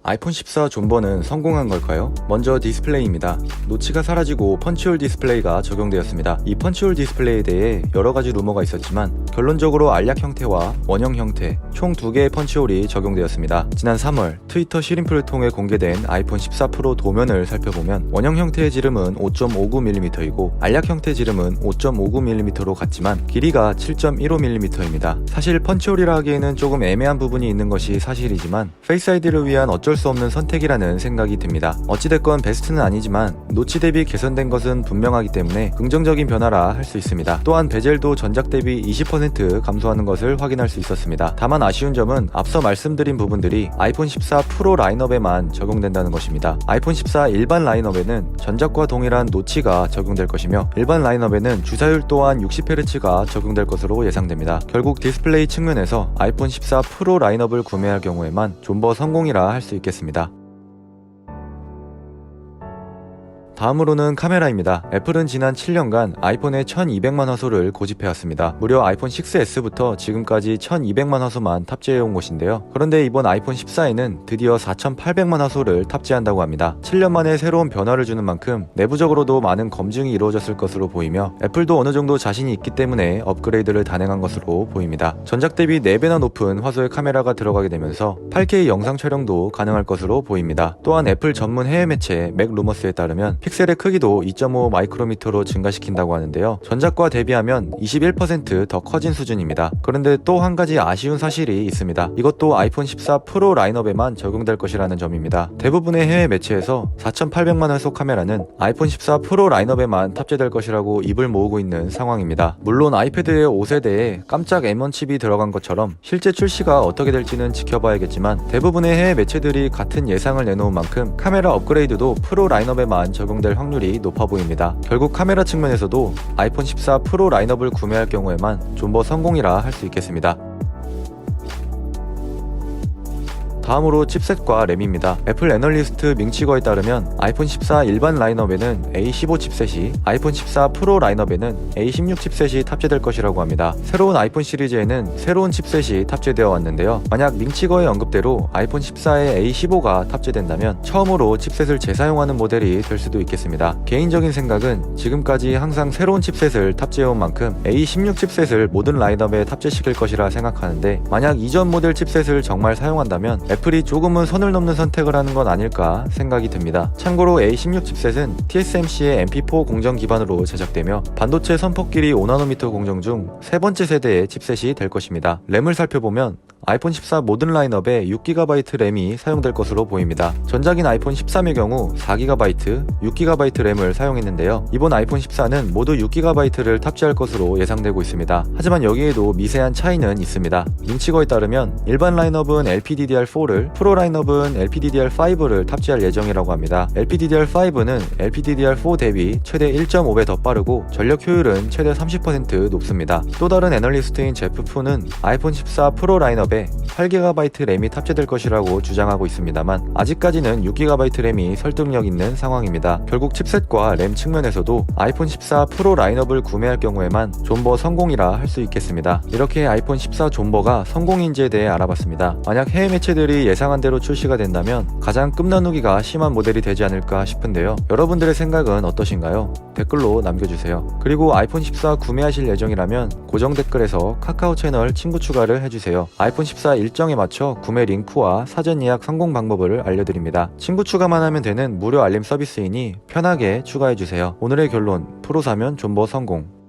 아이폰 14 존버는 성공한 걸까요? 먼저 디스플레이입니다. 노치가 사라지고 펀치홀 디스플레이가 적용되었습니다. 이 펀치홀 디스플레이에 대해 여러가지 루머가 있었지만 결론적으로 알약 형태와 원형 형태 총 2개의 펀치홀이 적용되었습니다. 지난 3월 트위터 시림프를 통해 공개된 아이폰 14 프로 도면을 살펴보면 원형 형태의 지름은 5.59mm이고 알약 형태 지름은 5.59mm로 같지만 길이가 7.15mm입니다. 사실 펀치홀이라 하기에는 조금 애매한 부분이 있는 것이 사실이지만 페이스 아이디를 위한 어쩔 수 없는 선택이라는 생각이 듭니다. 어찌됐건 베스트는 아니지만 노치 대비 개선된 것은 분명하기 때문에 긍정적인 변화라 할 수 있습니다. 또한 베젤도 전작 대비 20% 감소하는 것을 확인할 수 있었습니다. 다만 아쉬운 점은 앞서 말씀드린 부분들이 아이폰 14 프로 라인업에만 적용된다는 것입니다. 아이폰 14 일반 라인업에는 전작과 동일한 노치가 적용될 것이며 일반 라인업에는 주사율 또한 60Hz가 적용될 것으로 예상됩니다. 결국 디스플레이 측면에서 아이폰 14 프로 라인업을 구매할 경우에만 존버 성공이라 할 수 있겠습니다. 다음으로는 카메라입니다. 애플은 지난 7년간 아이폰에 1200만 화소를 고집해왔습니다. 무려 아이폰 6S부터 지금까지 1200만 화소만 탑재해온 것인데요. 그런데 이번 아이폰 14에는 드디어 4800만 화소를 탑재한다고 합니다. 7년 만에 새로운 변화를 주는 만큼 내부적으로도 많은 검증이 이루어졌을 것으로 보이며 애플도 어느 정도 자신이 있기 때문에 업그레이드를 단행한 것으로 보입니다. 전작 대비 4배나 높은 화소의 카메라가 들어가게 되면서 8K 영상 촬영도 가능할 것으로 보입니다. 또한 애플 전문 해외 매체 맥루머스에 따르면 픽셀의 크기도 2.5 마이크로미터로 증가시킨다고 하는데요. 전작과 대비하면 21% 더 커진 수준입니다. 그런데 또 한 가지 아쉬운 사실이 있습니다. 이것도 아이폰 14 프로 라인업에만 적용될 것이라는 점입니다. 대부분의 해외 매체에서 4800만 화소 카메라는 아이폰 14 프로 라인업에만 탑재될 것이라고 입을 모으고 있는 상황입니다. 물론 아이패드의 5세대에 깜짝 M1 칩이 들어간 것처럼 실제 출시가 어떻게 될지는 지켜봐야겠지만 대부분의 해외 매체들이 같은 예상을 내놓은 만큼 카메라 업그레이드도 프로 라인업에만 적용될 확률이 높아 보입니다. 결국 카메라 측면에서도 아이폰 14 프로 라인업을 구매할 경우에만 존버 성공이라 할 수 있겠습니다. 다음으로 칩셋과 램입니다. 애플 애널리스트 밍치거에 따르면 아이폰 14 일반 라인업에는 A15 칩셋이, 아이폰 14 프로 라인업에는 A16 칩셋이 탑재될 것이라고 합니다. 새로운 아이폰 시리즈에는 새로운 칩셋이 탑재되어 왔는데요. 만약 밍치거의 언급대로 아이폰 14에 A15가 탑재된다면 처음으로 칩셋을 재사용하는 모델이 될 수도 있겠습니다. 개인적인 생각은 지금까지 항상 새로운 칩셋을 탑재해온 만큼 A16 칩셋을 모든 라인업에 탑재시킬 것이라 생각하는데 만약 이전 모델 칩셋을 정말 사용한다면 애플이 조금은 선을 넘는 선택을 하는 건 아닐까 생각이 듭니다. 참고로 A16 칩셋은 TSMC의 MP4 공정 기반으로 제작되며 반도체 선폭 길이 5nm 공정 중 세 번째 세대의 칩셋이 될 것입니다. 램을 살펴보면 아이폰 14 모든 라인업에 6GB 램이 사용될 것으로 보입니다. 전작인 아이폰 13의 경우 4GB, 6GB 램을 사용했는데요. 이번 아이폰 14는 모두 6GB를 탑재할 것으로 예상되고 있습니다. 하지만 여기에도 미세한 차이는 있습니다. 밍치거에 따르면 일반 라인업은 LPDDR4를, 프로 라인업은 LPDDR5를 탑재할 예정이라고 합니다. LPDDR5는 LPDDR4 대비 최대 1.5배 더 빠르고 전력 효율은 최대 30% 높습니다. 또 다른 애널리스트인 제프 푸는 아이폰 14 프로 라인업에 8GB 램이 탑재될 것이라고 주장하고 있습니다만 아직까지는 6GB 램이 설득력 있는 상황입니다. 결국 칩셋과 램 측면에서도 아이폰 14 프로 라인업을 구매할 경우에만 존버 성공이라 할 수 있겠습니다. 이렇게 아이폰 14 존버가 성공인지에 대해 알아봤습니다. 만약 해외 매체들이 예상한 대로 출시가 된다면 가장 끝나누기가 심한 모델이 되지 않을까 싶은데요. 여러분들의 생각은 어떠신가요? 댓글로 남겨주세요. 그리고 아이폰 14 구매하실 예정이라면 고정 댓글에서 카카오 채널 친구 추가를 해주세요. 아이폰 14 일정에 맞춰 구매 링크와 사전 예약 성공 방법을 알려드립니다. 친구 추가만 하면 되는 무료 알림 서비스이니 편하게 추가해주세요. 오늘의 결론, 프로 사면 존버 성공.